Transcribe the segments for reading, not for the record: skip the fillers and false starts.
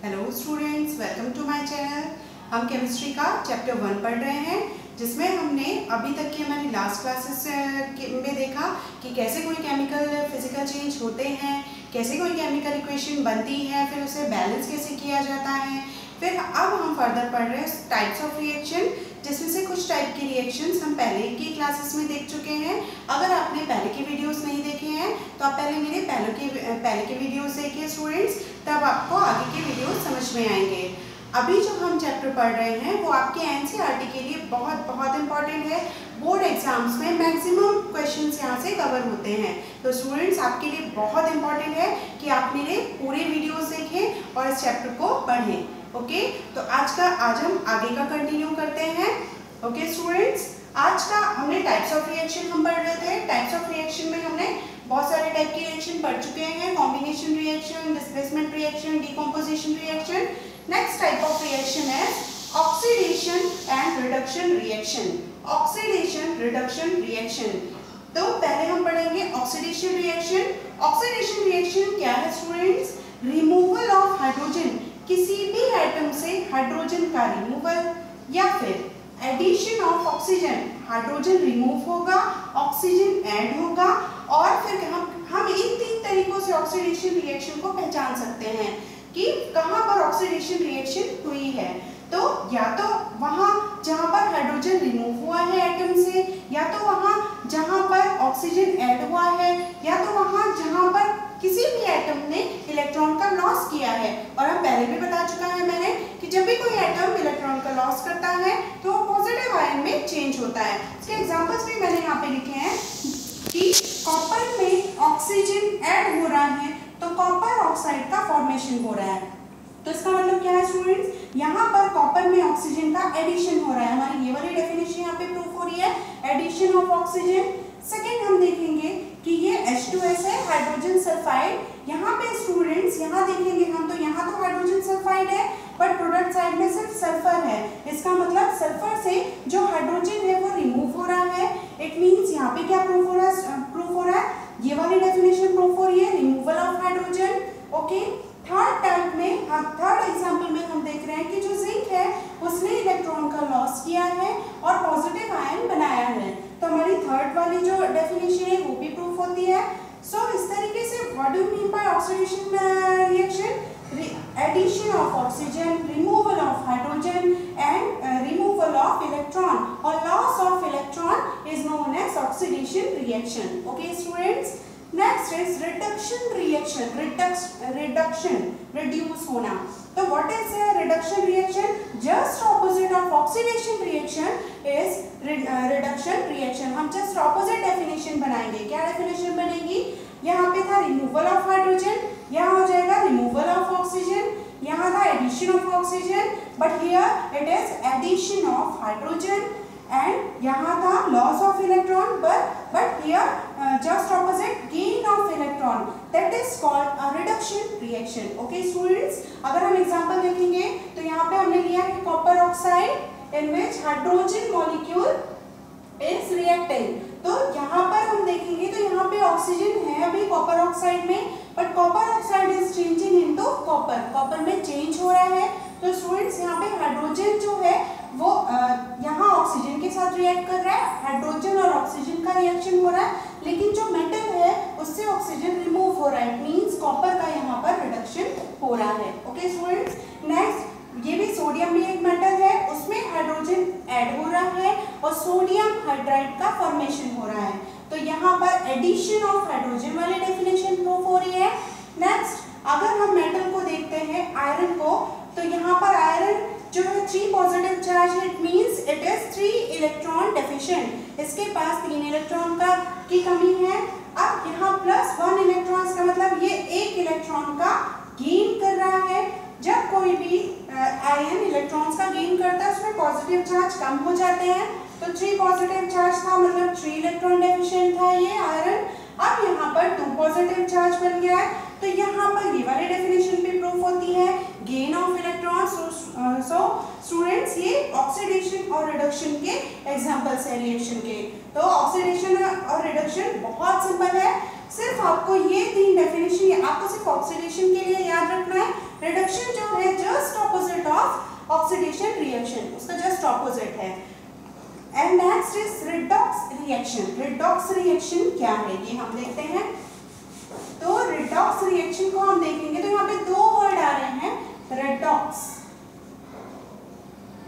Hello students, welcome to my channel. हम chemistry का chapter 1 पढ़ रहे हैं, जिसमें हमने अभी तक की हमारी लास्ट क्लासेस में देखा कि कैसे कोई केमिकल फिजिकल चेंज होते हैं, कैसे कोई केमिकल इक्वेशन बनती है, फिर उसे बैलेंस कैसे किया जाता है। फिर अब हम फर्दर पढ़ रहे हैं टाइप्स ऑफ रिएक्शन, जिसमें से कुछ टाइप की रिएक्शंस हम पहले की क्लासेस में देख चुके हैं। अगर आपने पहले के वीडियोस नहीं देखे हैं तो आप पहले मेरे पहले के वीडियोस देखिए स्टूडेंट्स, तब आपको आगे के वीडियोस समझ में आएंगे। अभी जो हम चैप्टर पढ़ रहे हैं वो आपके एनसीईआरटी के लिए बहुत बहुत इंपॉर्टेंट है। बोर्ड एग्जाम्स में मैक्सिमम क्वेश्चंस यहाँ से कवर होते हैं, तो स्टूडेंट्स आपके लिए बहुत इंपॉर्टेंट है कि आप मेरे पूरे वीडियोस देखें और इस चैप्टर को पढ़ें। ओके, तो आज हम आगे का कंटिन्यू करते हैं। ओके स्टूडेंट्स, आज का हमने टाइप्स ऑफ रिएक्शन हम पढ़ रहे थे। टाइप्स ऑफ रिएक्शन में हमने बहुत सारे टाइप की रिएक्शन पढ़ चुके हैं। Combination reaction, displacement reaction, decomposition reaction. Next type of reaction है oxidation and reduction reaction. Oxidation reduction reaction, तो पहले हम पढ़ेंगे ऑक्सीडेशन रिएक्शन। ऑक्सीडेशन रिएक्शन क्या है स्टूडेंट्स? रिमूवल ऑफ हाइड्रोजन, किसी भी एटम से हाइड्रोजन का रिमूवल, या फिर addition of oxygen, hydrogen remove होगा, ऑक्सीजन ऐड होगा। और फिर हम इन तीन तरीकों से ऑक्सीडेशन रिएक्शन को पहचान सकते हैं कि कहाँ पर ऑक्सीडेशन रिएक्शन हुई है। तो या तो वहाँ जहाँ पर हाइड्रोजन रिमूव हुआ है एटम से, या तो वहाँ जहाँ पर ऑक्सीजन ऐड हुआ है, या तो वहाँ जहाँ पर किसी भी एटम ने इलेक्ट्रॉन का लॉस किया है। और हम पहले भी बता चुका है मैंने कि जब भी कोई एटम इलेक्ट्रॉन का लॉस करता है तो पॉजिटिव आयन में चेंज होता है। इसके एग्जांपल्स भी मैंने यहाँ पे लिखे हैं कि कॉपर में ऑक्सीजन ऐड हो रहा है तो कॉपर ऑक्साइड का फॉर्मेशन हो रहा है। तो इसका मतलब क्या है स्टूडेंट्स? यहाँ पर कॉपर में ऑक्सीजन का एडिशन हो रहा है। हमारी ये वाली डेफिनेशन यहाँ पे प्रूफ हो रही है, एडिशन ऑफ ऑक्सीजन। सेकेंड हम देखेंगे कि ये H2S है, हाइड्रोजन सल्फाइड। यहाँ पे स्टूडेंट्स यहाँ देखेंगे हम, तो यहाँ तो हाइड्रोजन सल्फाइड है बट प्रोडक्ट साइड में सिर्फ सल्फर है। इसका मतलब सल्फर से जो हाइड्रोजन है वो रिमूव हो रहा है। इट मींस यहाँ पे क्या प्रूफ हो रहा है? ये वाली डेफिनेशन प्रूफ हो रही है, removal of hydrogen. Okay, third type में थर्ड एग्जांपल में हम देख रहे हैं कि जो जिंक है उसने इलेक्ट्रॉन का लॉस किया है और पॉजिटिव आयन बनाया है। तो हमारी थर्ड वाली जो डेफिनेशन है वो भी प्रूफ होती है। सो इस तरीके से what do you mean by oxidation reaction? Addition of oxygen, removal of hydrogen and removal of electron और loss of electron is known as oxidation reaction. Okay students, next is reduction reaction. Reduction, reduce होना। तो what is reduction reaction? Just opposite of oxidation reaction is reduction reaction. हम just opposite definition बनाएंगे। क्या definition बनेगी? यहाँ पे था removal of hydrogen, यहाँ हो जाएगा रिमूवल ऑफ ऑक्सीजन। यहाँ था addition of oxygen, but here it is addition of hydrogen. And यहाँ था loss of electron, but here just opposite gain of electron, that is called a reduction reaction. Okay students, अगर हम example देखेंगे तो यहाँ पे हमने लिया है copper oxide in which hydrogen molecule is reacting। तो यहाँ पर हम देखेंगे तो यहाँ पे ऑक्सीजन है अभी कॉपर ऑक्साइड में, but copper oxide is changing into copper. Copper में चेंज हो रहा है। तो स्टूडेंट्स यहाँ पे हाइड्रोजन जो है वो यहाँ ऑक्सीजन के साथ रिएक्ट कर रहा है, हाइड्रोजन और ऑक्सीजन का रिएक्शन हो रहा है, लेकिन जो मेटल है उससे ऑक्सीजन रिमूव हो रहा है। इट मींस कॉपर का यहाँ पर रिडक्शन हो रहा है। ओके स्टूडेंट्स, नेक्स्ट ये भी सोडियम भी एक मेटल है, उसमें हाइड्रोजन ऐड हो रहा है और सोडियम हाइड्राइड का फॉर्मेशन हो रहा है। तो यहाँ पर एडिशन ऑफ हाइड्रोजन वाली डेफिनेशन प्रूफ हो रही है। नेक्स्ट अगर हम मेटल को देखते हैं, आयरन को, तो यहाँ पर आयरन जो है 3 पॉजिटिव चार्ज है। It means it is 3 electron deficient. इसके पास 3 इलेक्ट्रॉन की कमी है। अब यहाँ +1 इलेक्ट्रॉन का मतलब ये 1 इलेक्ट्रॉन का गेन कर रहा है। जब कोई भी आयन इलेक्ट्रॉन्स का गेन करता है उसमें पॉजिटिव चार्ज कम हो जाते हैं। तो 3 पॉजिटिव चार्ज था मतलब 3 इलेक्ट्रॉन डेफिशिएंट था ये आयरन। अब यहाँ पर 2 पॉजिटिव चार्ज बन गया है। तो यहाँ पर ये वाली डेफिनेशन भी प्रूफ होती है, gain of electron. So students ये ऑक्सीडेशन और रिडक्शन के एग्जांपल्स हैं रिएक्शन के। तो ऑक्सीडेशन और रिडक्शन बहुत सिंपल है। सिर्फ आपको ये तीन डेफिनेशन आपको सिर्फ ऑक्सीडेशन के लिए याद रखना है। रिडक्शन जो है ऑक्सीडेशन रिएक्शन, उसका जस्ट ऑपोजिट है। And next is redox reaction. Redox reaction क्या है ये हम देखते हैं। तो रिडॉक्स रिएक्शन को हम देखेंगे तो यहाँ पे दो वर्ड आ रहे हैं, रेडॉक्स,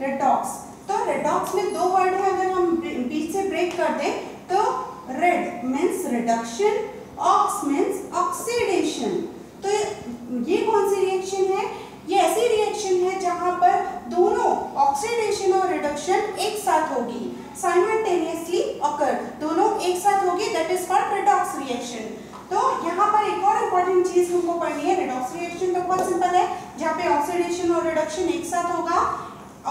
रेडॉक्स। तो रेडॉक्स में दो वर्ड है, अगर हम बीच से ब्रेक कर दें तो red means reduction, ox means oxidation. तो ये कौन सी रिएक्शन है? ये ऐसी रिएक्शन है जहां पर दोनों ऑक्सीडेशन और रिडक्शन एक साथ होगी, साइमल्टेनियसली ऑकर, दोनों एक साथ होगी, that is called redox reaction. तो यहाँ पर एक और इम्पोर्टेंट चीज हमको पढ़नी है। रिडॉक्स रिएक्शन तो बहुत सिंपल है, जहाँ पे ऑक्सीडेशन और रिडक्शन एक साथ होगा।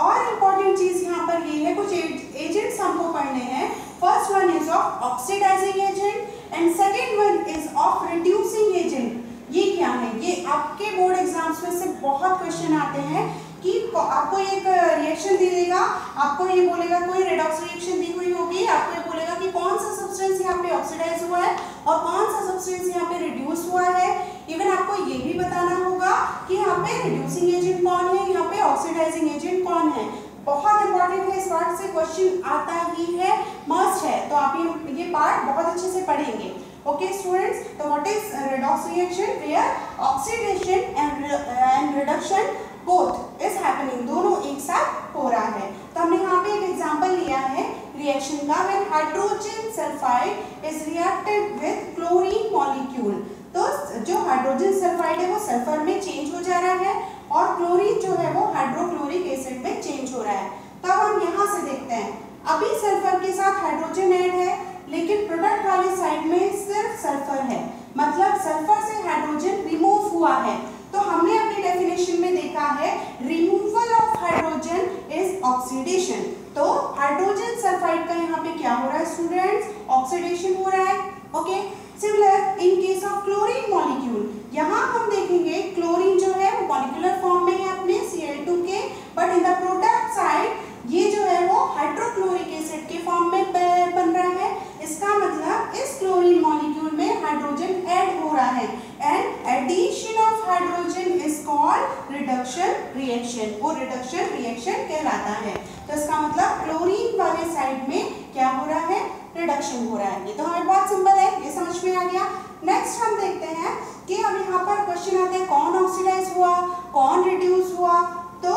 और इम्पोर्टेंट चीज यहाँ पर ये है, कुछ एजेंट्स हमको पढ़ने हैं। First one is of oxidising agent and second one is of reducing agent. ये क्या है? ये आपके बोर्ड एग्जाम्स में से बहुत क्वेश्चन आते हैं कि आपको एक रिएक्शन दे देगा, आपको ये बोलेगा कोई रेडॉक्स रिएक्शन दी हुई होगी, आपको ये बोलेगा कि कौन सा सब्सटेंस यहाँ पे ऑक्सीडाइज हुआ है और कौन सा सब्सटेंस यहाँ पे रिड्यूस हुआ है। इवन आपको ये भी बताना होगा कि यहाँ पे रिड्यूसिंग एजेंट कौन है, यहाँ पे ऑक्सीडाइजिंग एजेंट कौन है। बहुत इंपॉर्टेंट है, इस पार्ट से क्वेश्चन आता ही है, मस्ट है, तो आप ये पार्ट बहुत अच्छे से पढ़ेंगे। Okay students, so what is redox reaction? Where oxidation and reduction both is happening, दोनों एक साथ हो रहा है। तो हमने यहाँ पे एक एग्जांपल लिया है रिएक्शन का, when hydrogen sulphide is reacted with chlorine molecule। तो जो हाइड्रोजन सल्फाइड है वो सल्फर में चेंज हो जा रहा है और क्लोरीन जो है वो हाइड्रोक्लोरिक एसिड में चेंज हो रहा है। तब हम यहाँ से देखते हैं, अभी सल्फर के साथ हाइड्रोजन ऐड है, लेकिन प्रोडक्ट वाले साइड में सिर्फ सल्फर है, मतलब सल्फर से हाइड्रोजन रिमूव हुआ है। तो हमने अपनी डेफिनेशन में देखा है removal of hydrogen is oxidation. तो हाइड्रोजन सल्फाइड का यहाँ पे क्या हो रहा है स्टूडेंट्स? ऑक्सीडेशन हो रहा है। Okay, similar in case of chlorine molecule, यहाँ हम देखेंगे क्लोरीन जो है वो मॉलिक्यूलर फॉर्म में है अपने Cl2 के, but in the product side ये जो है वो हाइड्रोक्लोरिक एसिड के फॉर्म में बन रहा है। इसका मतलब इस क्लोरीन मॉलिक्यूल में हाइड्रोजन ऐड हो रहा है and addition of hydrogen is called reduction reaction. वो रिडक्शन रिएक्शन कहलाता है। तो इसका मतलब क्लोरीन वाले साइड में क्या हो रहा है? रिडक्शन हो रहा है। ये तो हमें बहुत सिंपल है, ये समझ में आ गया। नेक्स्ट हम देखते हैं कि अब यहाँ पर क्वेश्चन आते हैं कौन ऑक्सीडाइज हुआ, कौन रिड्यूस हुआ। तो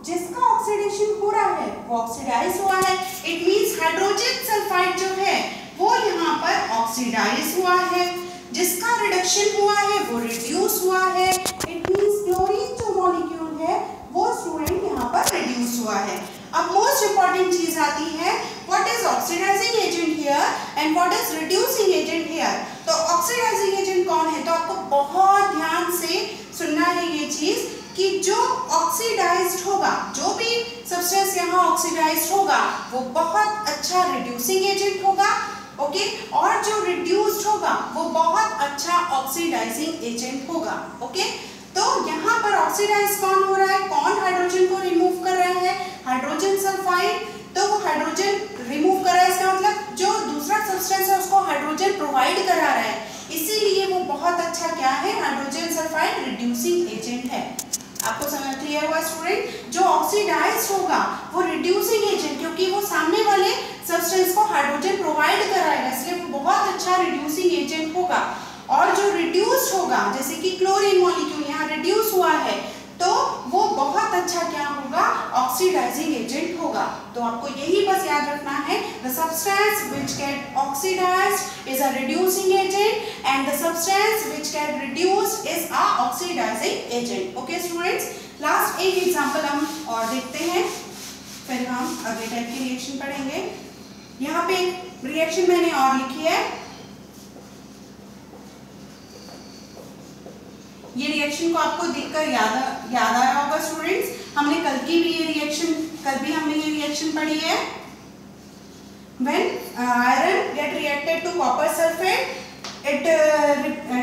जिसका ऑक्सीडेशन हो रहा है वो ऑक्सीडाइज हुआ है, इट मींस हाइड्रोजन सल्फाइड जो है वो यहाँ पर ऑक्सीडाइज हुआ है। जिसका रिडक्शन हुआ है वो रिड्यूस हुआ है, इट मींस क्लोरीन जो मॉलिक्यूल है वो स्टूडेंट यहाँ पर रिड्यूस हुआ है। अब मोस्ट इंपॉर्टेंट चीज आती है, what is oxidising agent here and what is reducing agent here. तो ऑक्सीडाइजिंग एजेंट कौन है? तो आपको बहुत ध्यान से सुनना है ये चीज कि जो ऑक्सीडाइज्ड होगा, जो भी सब्सटेंस यहाँ ऑक्सीडाइज्ड होगा वो बहुत अच्छा रिड्यूसिंग एजेंट होगा। ओके, और जो रिड्यूस्ड होगा वो बहुत अच्छा ऑक्सीडाइजिंग एजेंट होगा। ओके, तो यहाँ पर ऑक्सीडाइज कौन हो रहा है? कौन हाइड्रोजन को रिमूव कर रहा है? Hydrogen sulphide. तो वो हाइड्रोजन रिमूव कर रहा है, इसका मतलब जो दूसरा सब्सटेंस है उसको हाइड्रोजन प्रोवाइड करा रहा है, इसीलिए वो बहुत अच्छा क्या है? हाइड्रोजन सल्फाइड रिड्यूसिंग एजेंट है। आपको समझ क्लियर हुआ स्टूडेंट? जो ऑक्सीडाइज्ड होगा वो रिड्यूसिंग एजेंट, क्योंकि वो सामने वाले सब्सटेंस को हाइड्रोजन प्रोवाइड कराएगा, इसलिए वो बहुत अच्छा रिड्यूसिंग एजेंट होगा। और जो रिड्यूस्ड होगा, जैसे कि क्लोरीन मॉलिक्यूल यहाँ रिड्यूस हुआ है, तो वो बहुत अच्छा क्या होगा? ऑक्सीडाइजिंग एजेंट होगा। तो आपको यही बस याद रखना है, the substance which get oxidised is a reducing agent and the substance which get reduced is a oxidising agent. Okay students, last एक एग्जांपल हम और देखते हैं, फिर हम अगले टाइप की रिएक्शन पढ़ेंगे। यहाँ पे रिएक्शन मैंने और लिखी है, ये रिएक्शन को आपको देखकर याद आया होगा स्टूडेंट्स, हमने कल भी हमने ये रिएक्शन पढ़ी है। When iron get reacted to copper sulfate, it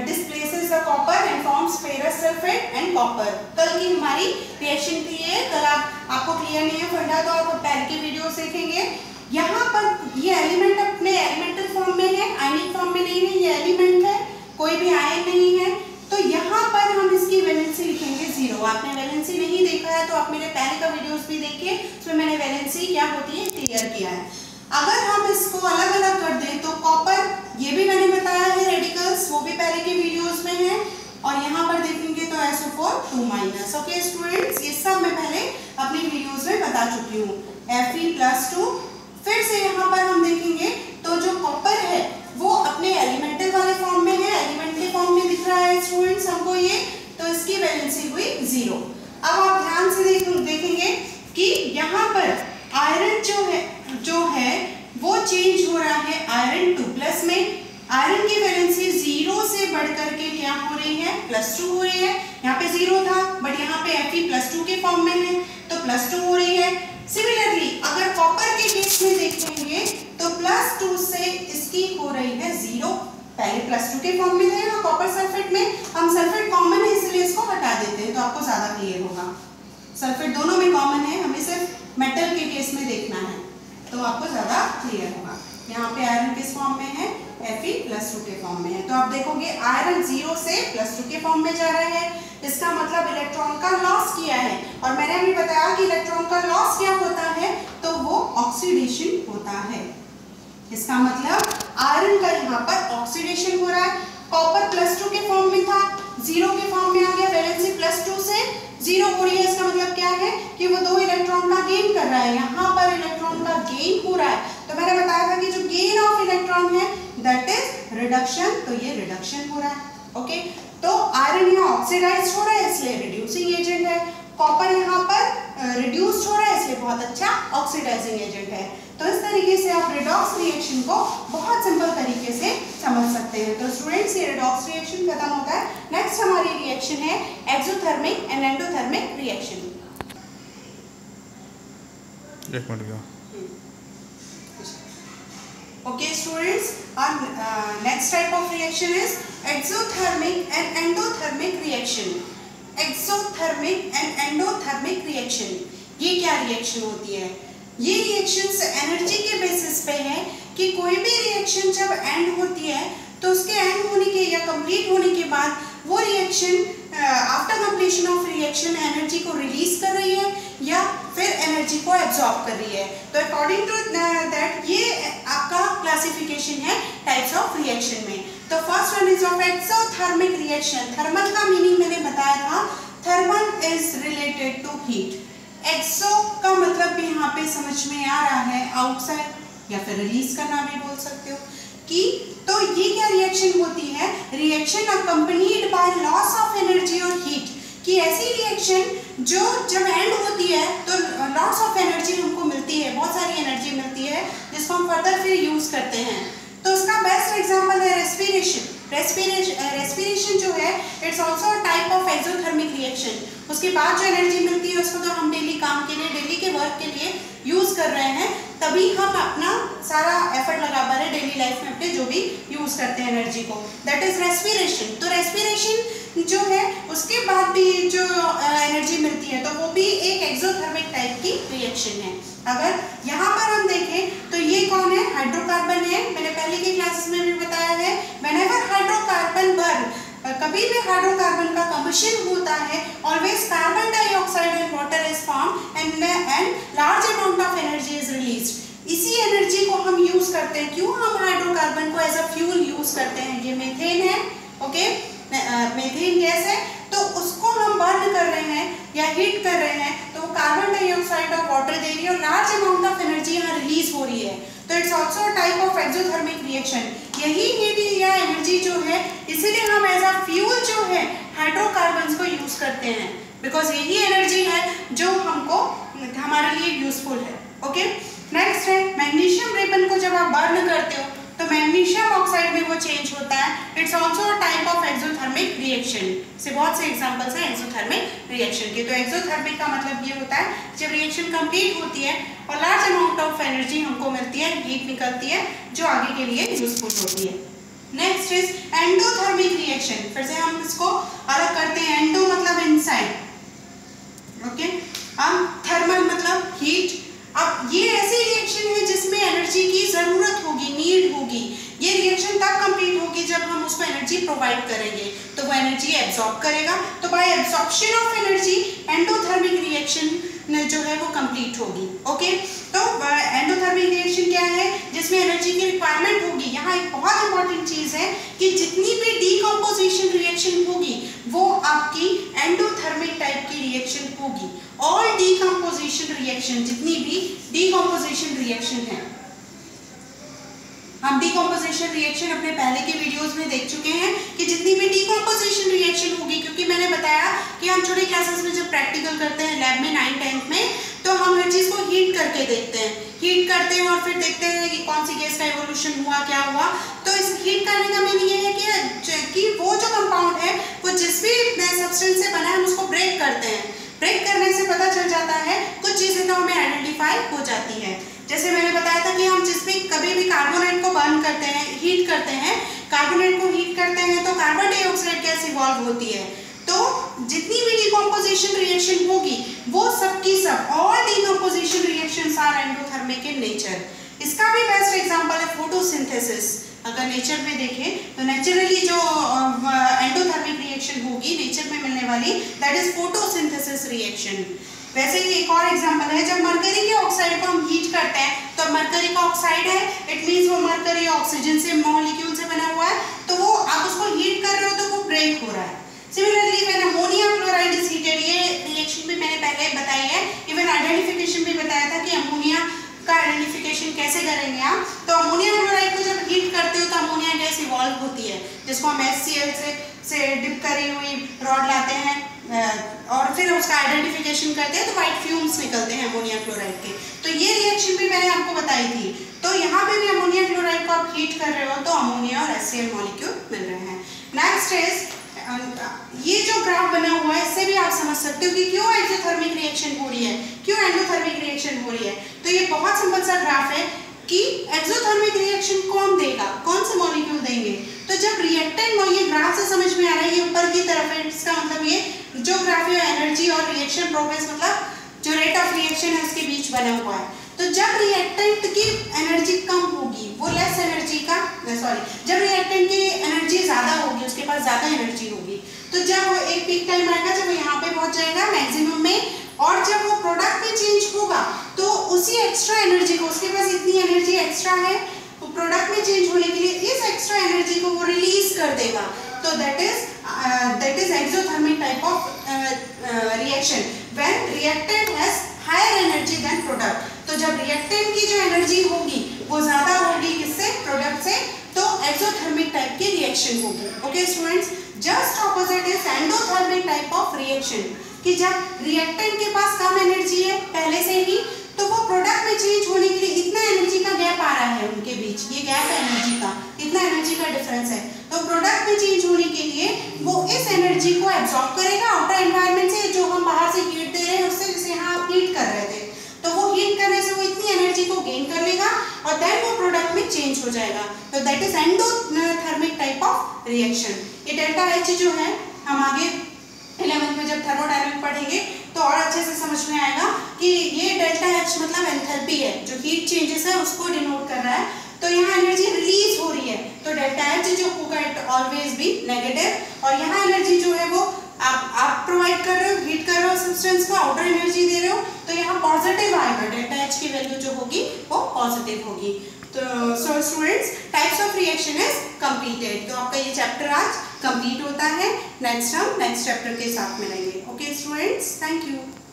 displaces the copper and forms ferrous sulfate and copper। कल की हमारी रिएक्शन थी ये, कल आपको क्लियर नहीं है फंडा तो आप पहले की वीडियो देखेंगे। यहाँ पर ये एलिमेंट अपने एलिमेंटल फॉर्म में है, आयनिक फॉर्म में नहीं है, ये एलिमेंट है, कोई भी आयन नहीं है। तो तो यहाँ पर हम इसकी वैलेंसी लिखेंगे 0। आपने वैलेंसी नहीं देखा है तो आप मेरे पहले का वीडियोस भी देखिए, उसमें मैंने वैलेंसी क्या होती है क्लियर किया है। अगर हम इसको अलग अलग कर दें तो कॉपर, ये भी मैंने बताया है रेडिकल्स, वो भी पहले के वीडियोस में है, और यहाँ पर देखेंगे तो SO4 2-। ओके स्टूडेंट्स, ये सब मैं पहले अपनी वीडियोस में बता चुकी हूँ। Fe+2। फिर से यहाँ पर हम देखेंगे तो जो कॉपर है वो अपने एलिमेंटल वाले फॉर्म में है, एलिमेंटरी फॉर्म में दिख रहा है स्टूडेंट्स हमको ये, तो इसकी वैलेंसी हुई 0। अब आप ध्यान से देखेंगे कि यहाँ पर आयरन जो है वो चेंज हो रहा है आयरन 2+ में। आयरन की वैलेंसी 0 से बढ़कर के क्या हो रही है, +2 हो रही है। यहाँ पे 0 था बट यहाँ पे Fe+2 के फॉर्म में है तो +2 हो रही है। सिमिलरली अगर कॉपर के केस में देखेंगे तो +2 से इसकी हो रही है 0। पहले +2 के फॉर्म में थे ना कॉपर सल्फेट में, हम सल्फेट कॉमन है इसलिए इसको हटा देते हैं तो आपको ज्यादा क्लियर होगा। सल्फेट दोनों में कॉमन है, हमें सिर्फ मेटल के केस में देखना है तो आपको ज्यादा क्लियर होगा। यहाँ पे आयरन किस फॉर्म में है, Fe+2 के फॉर्म में है। तो आप देखोगे आयरन 0 से +2 के फॉर्म में जा रहा है, इसका मतलब इलेक्ट्रॉन का लॉस किया है। और मैंने अभी बताया कि इलेक्ट्रॉन का लॉस क्या होता है, तो वो ऑक्सीडेशन होता है। इसका मतलब आयरन का यहाँ पर ऑक्सीडेशन हो रहा है। कॉपर +2 के फॉर्म में था, 0 के फॉर्म में आ गया, वैलेंसी +2 से 0 हो रही है। इसका मतलब क्या है कि वो 2 इलेक्ट्रॉन का गेन कर रहा है, यहाँ पर इलेक्ट्रॉन का गेन हो रहा है। तो मैंने बताया था कि जो गेन ऑफ इलेक्ट्रॉन है दैट इज रिडक्शन, तो ये रिडक्शन हो रहा है। ओके, तो आयरन यहाँ ऑक्सीडाइज्ड हो रहा है इसलिए रिड्यूसिंग एजेंट है, कॉपर यहाँ पर रिड्यूस्ड हो रहा है इसलिए बहुत अच्छा ऑक्सीडाइजिंग एजेंट है। तो इस तरीके से आप रिडॉक्स रिएक्शन को बहुत सिंपल तरीके से समझ सकते हैं। तो स्टूडेंट्स ये रिडॉक्स रिएक्शन खत्म होता है। नेक्स्ट हमारी रिएक्शन है एक्सोथर्मिक एंड एंडोथर्मिक रिएक्शन। एक मिनट का। Okay students, our next type of reaction is exothermic and endothermic reaction. Exothermic and endothermic reaction, ये क्या रिएक्शन होती है? ये रिएक्शंस एनर्जी के बेसिस पे है कि कोई भी रिएक्शन जब एंड होती है तो उसके एंड होने के या कंप्लीट होने के बाद वो reaction after completion of reaction energy को रिलीज कर रही है या फिर एनर्जी को एब्जॉर्ब कर रही है। तो अकॉर्डिंग टू दैट ये आपका क्लासिफिकेशन है टाइप्स ऑफ रिएक्शन में। तो first one is of exothermic reaction. Thermal का मीनिंग मैंने बताया था, thermal is related to heat. Exo का मतलब भी यहाँ पे समझ में आ रहा है आउटसाइड या फिर रिलीज करना भी बोल सकते हो कि। तो ये क्या रिएक्शन होती है, reaction accompanied by loss of energy और हीट, कि ऐसी रिएक्शन जो जब एंड होती है तो लॉस ऑफ एनर्जी हमको मिलती है, बहुत सारी एनर्जी मिलती है जिसको हम फर्दर फिर यूज करते हैं। तो उसका बेस्ट एग्जांपल है रेस्पिरेशन। रेस्पिरेशन जो है it's also a type of exothermic reaction. उसके बाद जो एनर्जी मिलती है उसको तो हम डेली काम के लिए, डेली के वर्क के लिए यूज कर रहे हैं, तभी हम अपना सारा एफर्ट लगा पा रहे हैं डेली लाइफ में अपने जो भी यूज करते हैं एनर्जी को, दैट इज रेस्पिरेशन। तो रेस्पिरेशन जो है उसके बाद भी जो एनर्जी मिलती है तो वो भी एक एक्सोथर्मिक टाइप की रिएक्शन है। अगर यहाँ पर हम देखें तो ये कौन है, हाइड्रोकार्बन है। मैंने पहले की क्लासेस में भी बताया है, व्हेनेवर हाइड्रोकार्बन बर्न, कभी भी हाइड्रोकार्बन का कम्बशन होता है, always carbon dioxide and water is form and large amount of energy is released. इसी एनर्जी को हम यूज करते हैं। क्यों हम हाइड्रोकार्बन को एज अ फ्यूल यूज करते हैं? ये मीथेन है, ओके, मीथेन गैस है, तो उसको हम बर्न कर रहे हैं या हीट कर रहे हैं तो वो कार्बन डाइऑक्साइड और वाटर दे रही है और लार्ज अमाउंट ऑफ एनर्जी यहाँ रिलीज हो रही है। तो it's also a type of exothermic reaction. यही हीट या एनर्जी जो है इसीलिए हम एज अ फ्यूल जो है हाइड्रोकार्बन्स को यूज करते हैं, बिकॉज यही एनर्जी है जो हमको हमारे लिए यूजफुल है। ओके, नेक्स्ट है मैग्नीशियम रिबन को जब आप बर्न करते हो तो मैग्नीशियम ऑक्साइड में वो चेंज होता है। It's also a type of exothermic reaction. से बहुत से एग्जांपल्स हैं एक्सोथर्मिक रिएक्शन के। तो एक्सोथर्मिक का मतलब ये होता है जब रिएक्शन कंप्लीट होती है और लार्ज अमाउंट ऑफ एनर्जी हमको मिलती है, हीट निकलती है जो आगे के लिए यूजफुल होती है। Next is endothermic reaction. फिर से हम इसको अलग करते हैं। एंडो मतलब इनसाइड, ओके, अब थर्मल मतलब हीट। अब ये ऐसी रिएक्शन है जिसमें एनर्जी की जरूरत होगी, नीड होगी। ये रिएक्शन रिएक्शन तब कंप्लीट होगी जब हम उसको एनर्जी प्रोवाइड करेंगे, तो वो एनर्जी एब्जॉर्ब करेगा। तो bye absorption of energy endothermic reaction जो है वो कंप्लीट होगी। ओके, तो एंडोथर्मिक रिएक्शन क्या है, जिसमें एनर्जी की रिक्वायरमेंट होगी। यहाँ एक बहुत इंपॉर्टेंट चीज है कि जितनी भी डीकंपोजिशन रिएक्शन होगी वो आपकी एंडोथर्मिक टाइप की रिएक्शन होगी। ऑल डीकंपोजिशन रिएक्शन, जितनी भी डीकंपोजिशन रिएक्शन है, हम डीकंपोजिशन रिएक्शन अपने पहले के वीडियोस में देख चुके हैं कि जितनी भी डीकंपोजिशन रिएक्शन होगी, क्योंकि मैंने बताया कि हम छोटे क्लासेस में जब प्रैक्टिकल करते हैं लैब में 9th 10th में, तो हम हर चीज को हीट करके देखते हैं, हीट करते हैं और फिर देखते हैं कि कौन सी गैस का इवोल्यूशन हुआ, क्या हुआ। तो इस हीट करने का मीनिंग ये है कि वो जो कंपाउंड है वो जिस भी सब्सटेंस से बना है हम उसको ब्रेक करते हैं। ब्रेक करने से पता चल जाता है कुछ चीजें तो हमें आइडेंटिफाई हो जाती है। जैसे मैंने बताया था कि हम जिस भी कभी भी कार्बोनेट को बर्न करते हैं, हीट करते हैं, कार्बोनेट को हीट करते हैं तो कार्बन डाइऑक्साइड गैस इवॉल्व होती है। तो जितनी भी डीकंपोजिशन रिएक्शन होगी वो सब की सब, all decomposition reactions are endothermic in nature. इसका भी बेस्ट एग्जांपल है फोटोसिंथेसिस। अगर नेचर में देखें तो नेचुरली जो एंडोथर्मिक रिएक्शन होगी नेचर में मिलने वाली, दैट इज फोटोसिंथेसिस रिएक्शन। वैसे ही एक और एग्जांपल है, जब मरकरी के ऑक्साइड को हम हीट करते हैं तो मरकरी का ऑक्साइड है, इट मींस वो मरकरी ऑक्सीजन से मॉलिक्यूल से बना हुआ है, तो वो आप उसको हीट कर रहे हो तो वो ब्रेक हो रहा है। Similarly when ammonia chloride is heated, ये रिएक्शन भी मैंने पहले बताई है, इवन आइडेंटिफिकेशन भी बताया था कि अमोनिया का आइडेंटिफिकेशन कैसे करेंगे आप। तो अमोनिया क्लोराइड को जब हीट करते हो तो अमोनिया गैस इवॉल्व होती है, जिसको हम HCl से डिप करी हुई रॉड लाते हैं और फिर उसका आइडेंटिफिकेशन करते हैं तो वाइट फ्यूम्स निकलते हैं अमोनिया क्लोराइड के। तो ये रिएक्शन भी मैंने आपको बताई थी। तो यहाँ पे भी अमोनिया क्लोराइड को आप हीट कर रहे हो तो अमोनिया और HCl मॉलिक्यूल मिल रहे हैं। नेक्स्ट इज, ये जो ग्राफ बना हुआ है इससे भी आप समझ सकते हो कि क्यों एक्सोथर्मिक रिएक्शन हो रही है, क्यों एंडोथर्मिक रिएक्शन हो रही है। तो ये बहुत सिंपल सा ग्राफ है कि एक्सोथर्मिक रिएक्शन कौन देगा, कौन से मॉलिक्यूल देंगे। तो जब रिएक्टेंट, ये ग्राफ से समझ में आ रहा है, ये ऊपर की तरफ है, इसका मतलब ये जो ग्राफ है एनर्जी और रिएक्शन प्रोग्रेस, मतलब जो रेट ऑफ रिएक्शन है उसके बीच बना हुआ है। तो जब रिएक्टेंट की एनर्जी कम होगी, वो लेस एनर्जी का, जब रिएक्टेंट की एनर्जी ज्यादा होगी, उसके पास ज्यादा एनर्जी होगी, तो जब वो एक पीक टाइम आएगा जब वो यहाँ पे पहुंच जाएगा मैक्सिमम में, और जब वो प्रोडक्ट में चेंज होगा तो उसी एक्स्ट्रा एनर्जी को, उसके पास इतनी एनर्जी एक्स्ट्रा है, वो प्रोडक्ट में चेंज होने के लिए इस एक्स्ट्रा एनर्जी को वो रिलीज कर देगा। तो that is exothermic type of reaction when reactant has higher energy than product. तो जब रिएक्टेंट की जो एनर्जी होगी वो ज्यादा होगी किससे, प्रोडक्ट से, तो एक्सोथर्मिक टाइप की रिएक्शन होगी। Okay students, just opposite is endothermic type of reaction, कि जब रिएक्टेंट के पास कम एनर्जी है पहले से ही, तो वो प्रोडक्ट में चेंज होने के लिए इतना एनर्जी का गैप आ रहा है उनके बीच, ये गैप है एनर्जी का, इतना एनर्जी का डिफरेंस है। तो प्रोडक्ट में चेंज होने के लिए वो इस एनर्जी को एब्जॉर्ब करेगा आउटर एनवायरनमेंट से, जो हम बाहर से हीट दे रहे हैं उससे, जैसे यहाँ आप हीट कर रहे थे, तो वो हीट करने से वो इतनी एनर्जी को गेन कर लेगा और देन वो प्रोडक्ट में चेंज हो जाएगा। तो that is endothermic type of reaction. ये डेल्टा H जो है, हम आगे 11th में जब थर्मोडायनामिक पढ़ेंगे तो और अच्छे से समझ में आएगा कि ये डेल्टा H मतलब एंथैल्पी है, जो हीट चेंजेस है उसको डिनोट कर रहा है। तो यहाँ एनर्जी रिलीज हो रही है, तो डेल्टा H जो होगा इट ऑलवेज बी नेगेटिव, और यहाँ एनर्जी जो है वो आप प्रोवाइड कर रहे हो, हीट कर रहे हो सब्सटेंस को, आउटर एनर्जी दे रहे हो, तो यहाँ पॉजिटिव आएगा, डेल्टा H की वैल्यू जो होगी वो पॉजिटिव होगी। तो so students, types of reaction is completed. तो आपका ये चैप्टर आज कंप्लीट होता है। नेक्स्ट हम नेक्स्ट चैप्टर के साथ मिलेंगे। Okay students, thank you.